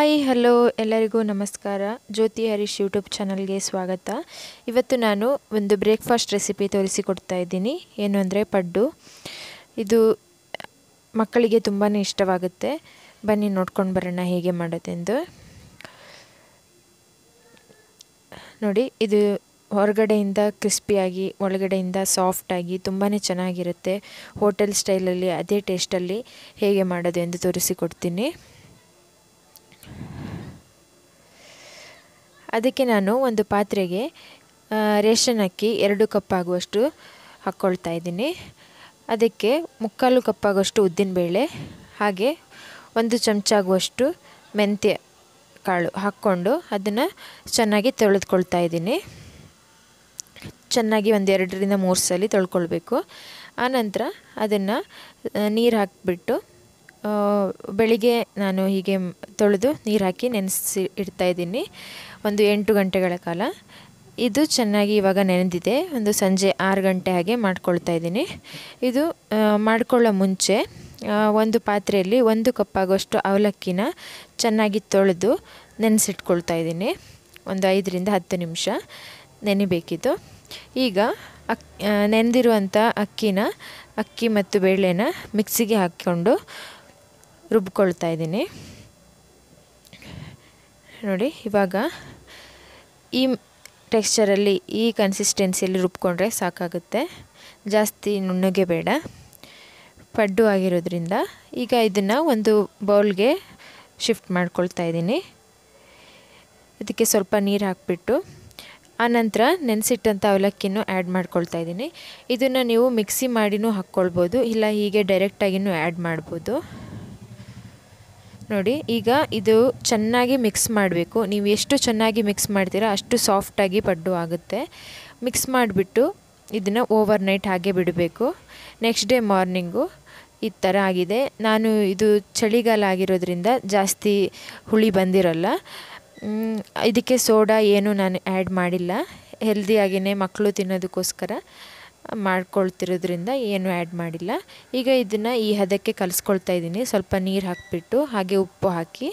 Hi hello ಎಲ್ಲರಿಗೂ ನಮಸ್ಕಾರ. ಜ್ಯೋತಿ Harish YouTube ಚಾನಲ್ಗೆ ಸ್ವಾಗತ. ಇವತ್ತು ನಾನು ಒಂದು ಬ್ರೇಕ್ಫಾಸ್ಟ್ ರೆಸಿಪಿ ತೋರಿಸಿಕೊಡ್ತಾ ಇದ್ದೀನಿ. ಏನು ಅಂದರೆ ಪಡ್ಡು. ಇದು ಮಕ್ಕಳಿಗೆ ತುಂಬಾ ಇಷ್ಟವಾಗುತ್ತೆ. ಬನ್ನಿ ನೋಡ್ಕೊಂಡು ಬರೋಣ ಹೇಗೆ ಮಾಡೋದೆಂದು. ನೋಡಿ, ಇದು ಹೊರಗಡೆಯಿಂದ ಕ್ರಿಸ್ಪಿಯಾಗಿ ಒಳಗಡೆಯಿಂದ ಸಾಫ್ಟಾಗಿ ತುಂಬಾ ಚೆನ್ನಾಗಿರುತ್ತೆ. ಹೋಟೆಲ್ ಸ್ಟೈಲಲ್ಲಿ ಅದೇ ಟೇಸ್ಟಲ್ಲಿ ಹೇಗೆ ಮಾಡೋದು ಎಂದು ತೋರಿಸಿಕೊಡ್ತೀನಿ. ಅದಕ್ಕೆ ನಾನು ಒಂದು ಪಾತ್ರೆಗೆ ರೇಷನ್ ಅಕ್ಕಿ 2 ಕಪ್ ಆಗುವಷ್ಟು ಹಾಕ್ಕೊಳ್ತಾ ಇದ್ದೀನಿ. ಅದಕ್ಕೆ 3/4 ಕಪ್ ಆಗುವಷ್ಟು ಉದ್ದಿನಬೇಳೆ, ಹಾಗೆ 1 ಚಮಚ ಆಗುವಷ್ಟು ಮೆಂತ್ಯ ಕಾಳು ಹಾಕ್ಕೊಂಡು ಅದನ್ನು ಚೆನ್ನಾಗಿ ತೊಳೆದುಕೊಳ್ತಾ ಇದ್ದೀನಿ. ಚೆನ್ನಾಗಿ 1 2 ರಿಂದ 3 ಸಲ ತೊಳ್ಕೊಳ್ಬೇಕು. ಆನಂತರ ಅದನ್ನು ನೀರು ಹಾಕಿಬಿಟ್ಟು ಬೆಳಿಗ್ಗೆ ನಾನು ಹೀಗೆ ತೊಳೆದು ನೀರು ಹಾಕಿ ನೆನೆಸಿ ಇಡ್ತಾಯಿದ್ದೀನಿ ಒಂದು 8 ಗಂಟೆಗಳ ಕಾಲ. ಇದು ಚೆನ್ನಾಗಿ ಇವಾಗ ನೆನೆದಿದೆ. ಒಂದು ಸಂಜೆ 6 ಗಂಟೆ ಹಾಗೆ ಮಾಡ್ಕೊಳ್ತಾ ಇದ್ದೀನಿ. ಇದು ಮಾಡ್ಕೊಳ್ಳೋ ಮುಂಚೆ ಒಂದು ಪಾತ್ರೆಯಲ್ಲಿ 1 ಕಪ್ ಆಗೋಷ್ಟು ಅವಲಕ್ಕಿನ ಚೆನ್ನಾಗಿ ತೊಳೆದು ನೆನೆಸಿಟ್ಕೊಳ್ತಾ ಇದ್ದೀನಿ. ಒಂದು 5 ರಿಂದ 10 ನಿಮಿಷ ನೆನೆಬೇಕಿತ್ತು. ಈಗ ನೆನೆದಿರುವಂಥ ಅಕ್ಕಿ ಮತ್ತು ಬೇಳೆನ ಮಿಕ್ಸಿಗೆ ಹಾಕ್ಕೊಂಡು ರುಬ್ಕೊಳ್ತಾ ಇದ್ದೀನಿ. ನೋಡಿ, ಇವಾಗ ಈ ಟೆಕ್ಸ್ಚರಲ್ಲಿ ಈ ಕನ್ಸಿಸ್ಟೆನ್ಸಿಯಲ್ಲಿ ರುಬ್ಕೊಂಡ್ರೆ ಸಾಕಾಗುತ್ತೆ. ಜಾಸ್ತಿ ನುಣ್ಣಗೆ ಬೇಡ, ಪಡ್ಡು ಆಗಿರೋದ್ರಿಂದ. ಈಗ ಇದನ್ನು ಒಂದು ಬೌಲ್ಗೆ ಶಿಫ್ಟ್ ಮಾಡ್ಕೊಳ್ತಾ ಇದ್ದೀನಿ. ಇದಕ್ಕೆ ಸ್ವಲ್ಪ ನೀರು ಹಾಕಿಬಿಟ್ಟು ಆನಂತರ ನೆನೆಸಿಟ್ಟಂಥ ಅವಲಕ್ಕಿನೂ ಆ್ಯಡ್ ಮಾಡ್ಕೊಳ್ತಾ ಇದ್ದೀನಿ. ಇದನ್ನು ನೀವು ಮಿಕ್ಸಿ ಮಾಡಿನೂ ಹಾಕ್ಕೊಳ್ಬೋದು, ಇಲ್ಲ ಹೀಗೆ ಡೈರೆಕ್ಟಾಗಿಯೂ ಆ್ಯಡ್ ಮಾಡ್ಬೋದು. ನೋಡಿ, ಈಗ ಇದು ಚೆನ್ನಾಗಿ ಮಿಕ್ಸ್ ಮಾಡಬೇಕು. ನೀವು ಎಷ್ಟು ಚೆನ್ನಾಗಿ ಮಿಕ್ಸ್ ಮಾಡ್ತೀರಾ ಅಷ್ಟು ಸಾಫ್ಟಾಗಿ ಪಡ್ಡು ಆಗುತ್ತೆ. ಮಿಕ್ಸ್ ಮಾಡಿಬಿಟ್ಟು ಇದನ್ನು ಓವರ್ ನೈಟ್ ಹಾಗೆ ಬಿಡಬೇಕು. ನೆಕ್ಸ್ಟ್ ಡೇ ಮಾರ್ನಿಂಗು ಈ ಥರ ಆಗಿದೆ. ನಾನು ಇದು ಚಳಿಗಾಲ ಆಗಿರೋದ್ರಿಂದ ಜಾಸ್ತಿ ಹುಳಿ ಬಂದಿರಲ್ಲ. ಇದಕ್ಕೆ ಸೋಡಾ ಏನು ನಾನು ಆ್ಯಡ್ ಮಾಡಿಲ್ಲ. ಹೆಲ್ದಿಯಾಗಿಯೇ ಮಕ್ಕಳು ತಿನ್ನೋದಕ್ಕೋಸ್ಕರ ಮಾಡ್ಕೊಳ್ತಿರೋದ್ರಿಂದ ಏನು ಆ್ಯಡ್ ಮಾಡಿಲ್ಲ. ಈಗ ಇದನ್ನು ಈ ಹದಕ್ಕೆ ಕಲಿಸ್ಕೊಳ್ತಾ ಇದ್ದೀನಿ. ಸ್ವಲ್ಪ ನೀರು ಹಾಕಿಬಿಟ್ಟು ಹಾಗೆ ಉಪ್ಪು ಹಾಕಿ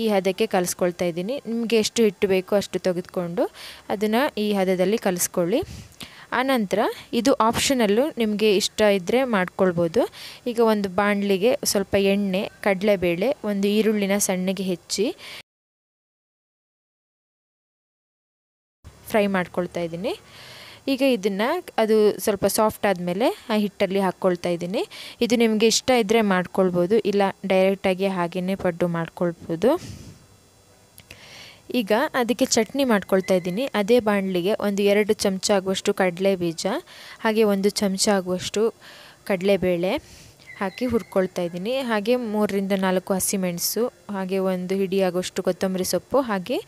ಈ ಹದಕ್ಕೆ ಕಲಿಸ್ಕೊಳ್ತಾ ಇದ್ದೀನಿ. ನಿಮಗೆ ಎಷ್ಟು ಹಿಟ್ಟು ಬೇಕೋ ಅಷ್ಟು ತೆಗೆದುಕೊಂಡು ಅದನ್ನು ಈ ಹದದಲ್ಲಿ ಕಲಿಸ್ಕೊಳ್ಳಿ. ಆನಂತರ ಇದು ಆಪ್ಷನಲ್ಲು, ನಿಮಗೆ ಇಷ್ಟ ಇದ್ದರೆ ಮಾಡ್ಕೊಳ್ಬೋದು. ಈಗ ಒಂದು ಬಾಣಲಿಗೆ ಸ್ವಲ್ಪ ಎಣ್ಣೆ, ಕಡಲೆಬೇಳೆ, ಒಂದು ಈರುಳ್ಳಿನ ಸಣ್ಣಗೆ ಹೆಚ್ಚಿ ಫ್ರೈ ಮಾಡ್ಕೊಳ್ತಾ ಇದ್ದೀನಿ. ಈಗ ಇದನ್ನು ಅದು ಸ್ವಲ್ಪ ಸಾಫ್ಟ್ ಆದಮೇಲೆ ಆ ಹಿಟ್ಟಲ್ಲಿ ಹಾಕ್ಕೊಳ್ತಾ ಇದ್ದೀನಿ. ಇದು ನಿಮಗೆ ಇಷ್ಟ ಇದ್ದರೆ ಮಾಡ್ಕೊಳ್ಬೋದು, ಇಲ್ಲ ಡೈರೆಕ್ಟಾಗಿ ಹಾಗೆಯೇ ಪಡ್ಡು ಮಾಡ್ಕೊಳ್ಬೋದು. ಈಗ ಅದಕ್ಕೆ ಚಟ್ನಿ ಮಾಡ್ಕೊಳ್ತಾ ಇದ್ದೀನಿ. ಅದೇ ಬಾಣಲಿಗೆ ಒಂದು 2 ಚಮಚ ಆಗುವಷ್ಟು ಕಡಲೆ ಬೀಜ, ಹಾಗೆ 1 ಚಮಚ ಆಗುವಷ್ಟು ಕಡಲೆಬೇಳೆ ಹಾಕಿ ಹುರ್ಕೊಳ್ತಾ ಇದ್ದೀನಿ. ಹಾಗೆ 3 ರಿಂದ 4 ಹಸಿಮೆಣಸು, ಹಾಗೆ 1 ಹಿಡಿ ಆಗುವಷ್ಟು ಕೊತ್ತಂಬರಿ ಸೊಪ್ಪು, ಹಾಗೆ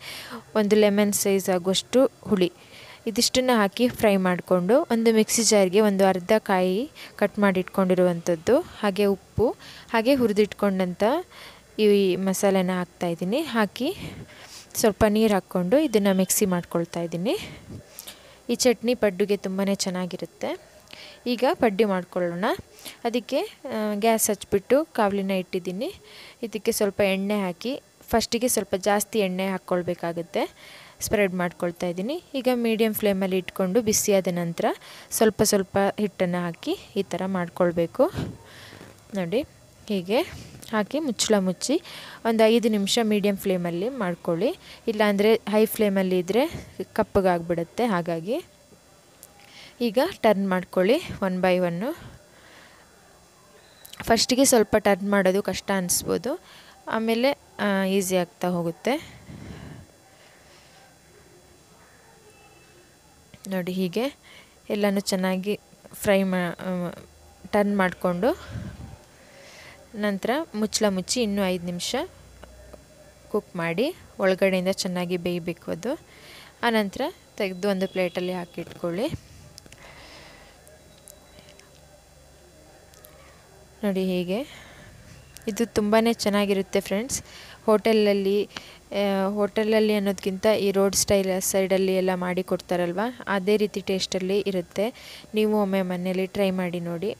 1 ಲೆಮನ್ ಸೈಜ್ ಆಗುವಷ್ಟು ಹುಳಿ, ಇದಿಷ್ಟನ್ನು ಹಾಕಿ ಫ್ರೈ ಮಾಡಿಕೊಂಡು ಒಂದು ಮಿಕ್ಸಿ ಜಾರ್ಗೆ ಒಂದು ಅರ್ಧ ಕಾಯಿ ಕಟ್ ಮಾಡಿ ಇಟ್ಕೊಂಡಿರುವಂಥದ್ದು, ಹಾಗೆ ಉಪ್ಪು, ಹಾಗೆ ಹುರಿದಿಟ್ಕೊಂಡಂಥ ಈ ಮಸಾಲೆನ ಹಾಕ್ತಾಯಿದ್ದೀನಿ. ಹಾಕಿ ಸ್ವಲ್ಪ ನೀರು ಹಾಕ್ಕೊಂಡು ಇದನ್ನು ಮಿಕ್ಸಿ ಮಾಡ್ಕೊಳ್ತಾ ಇದ್ದೀನಿ. ಈ ಚಟ್ನಿ ಪಡ್ಡುಗೆ ತುಂಬಾ ಚೆನ್ನಾಗಿರುತ್ತೆ. ಈಗ ಪಡ್ಡು ಮಾಡ್ಕೊಳ್ಳೋಣ. ಅದಕ್ಕೆ ಗ್ಯಾಸ್ ಹಚ್ಬಿಟ್ಟು ಕಾವಲಿನ ಇಟ್ಟಿದ್ದೀನಿ. ಇದಕ್ಕೆ ಸ್ವಲ್ಪ ಎಣ್ಣೆ ಹಾಕಿ, ಫಸ್ಟಿಗೆ ಸ್ವಲ್ಪ ಜಾಸ್ತಿ ಎಣ್ಣೆ ಹಾಕ್ಕೊಳ್ಬೇಕಾಗುತ್ತೆ. ಸ್ಪ್ರೆಡ್ ಮಾಡ್ಕೊಳ್ತಾ ಇದ್ದೀನಿ. ಈಗ ಮೀಡಿಯಮ್ ಫ್ಲೇಮಲ್ಲಿ ಇಟ್ಕೊಂಡು ಬಿಸಿಯಾದ ನಂತರ ಸ್ವಲ್ಪ ಸ್ವಲ್ಪ ಹಿಟ್ಟನ್ನು ಹಾಕಿ ಈ ಥರ ಮಾಡ್ಕೊಳ್ಬೇಕು. ನೋಡಿ, ಹೀಗೆ ಹಾಕಿ ಮುಚ್ಚಳ ಮುಚ್ಚಿ ಒಂದು 5 ನಿಮಿಷ ಮೀಡಿಯಮ್ ಫ್ಲೇಮಲ್ಲಿ ಮಾಡ್ಕೊಳ್ಳಿ. ಇಲ್ಲಾಂದರೆ ಹೈ ಫ್ಲೇಮಲ್ಲಿ ಇದ್ದರೆ ಕಪ್ಪಗಾಗ್ಬಿಡುತ್ತೆ. ಹಾಗಾಗಿ ಈಗ ಟರ್ನ್ ಮಾಡ್ಕೊಳ್ಳಿ 1 ಬೈ 1. ಫಸ್ಟಿಗೆ ಸ್ವಲ್ಪ ಟರ್ನ್ ಮಾಡೋದು ಕಷ್ಟ ಅನಿಸ್ಬೋದು, ಆಮೇಲೆ ಈಸಿ ಆಗ್ತಾ ಹೋಗುತ್ತೆ. ನೋಡಿ, ಹೀಗೆ ಎಲ್ಲನೂ ಚೆನ್ನಾಗಿ ಟರ್ನ್ ಮಾಡಿಕೊಂಡು ನಂತರ ಮುಚ್ಚಳ ಮುಚ್ಚಿ ಇನ್ನೂ 5 ನಿಮಿಷ ಕುಕ್ ಮಾಡಿ ಒಳಗಡೆಯಿಂದ ಚೆನ್ನಾಗಿ ಬೇಯಬೇಕು ಅದು. ಆನಂತರ ತೆಗೆದು ಒಂದು ಪ್ಲೇಟಲ್ಲಿ ಹಾಕಿಟ್ಕೊಳ್ಳಿ. ನೋಡಿ, ಹೀಗೆ ಇದು ತುಂಬಾ ಚೆನ್ನಾಗಿರುತ್ತೆ ಫ್ರೆಂಡ್ಸ್. ಹೋಟೆಲಲ್ಲಿ ಅನ್ನೋದಕ್ಕಿಂತ ಈ ರೋಡ್ ಸೈಡಲ್ಲಿ ಎಲ್ಲ ಮಾಡಿ ಕೊಡ್ತಾರಲ್ವ, ಅದೇ ರೀತಿ ಟೇಸ್ಟಲ್ಲಿ ಇರುತ್ತೆ. ನೀವು ಒಮ್ಮೆ ಮನೆಯಲ್ಲಿ ಟ್ರೈ ಮಾಡಿ ನೋಡಿ.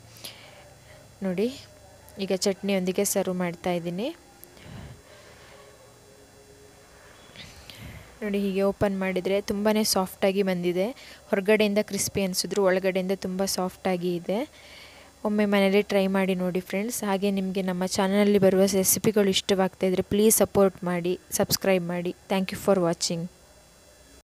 ಈಗ ಚಟ್ನಿಯೊಂದಿಗೆ ಸರ್ವ್ ಮಾಡ್ತಾ ಇದ್ದೀನಿ. ನೋಡಿ ಹೀಗೆ ಓಪನ್ ಮಾಡಿದರೆ ತುಂಬಾ ಸಾಫ್ಟಾಗಿ ಬಂದಿದೆ. ಹೊರಗಡೆಯಿಂದ ಕ್ರಿಸ್ಪಿ ಅನಿಸಿದ್ರು ಒಳಗಡೆಯಿಂದ ತುಂಬ ಸಾಫ್ಟಾಗಿ ಇದೆ. ಒಮ್ಮೆ ಮನೇಲಿ ಟ್ರೈ ಮಾಡಿ ನೋಡಿ ಫ್ರೆಂಡ್ಸ್. ಹಾಗೆ ನಿಮಗೆ ನಮ್ಮ ಚಾನಲಲ್ಲಿ ಬರುವ ರೆಸಿಪಿಗಳು ಇಷ್ಟವಾಗ್ತಾಯಿದ್ರೆ ಪ್ಲೀಸ್ ಸಪೋರ್ಟ್ ಮಾಡಿ, ಸಬ್ಸ್ಕ್ರೈಬ್ ಮಾಡಿ. Thank you for watching.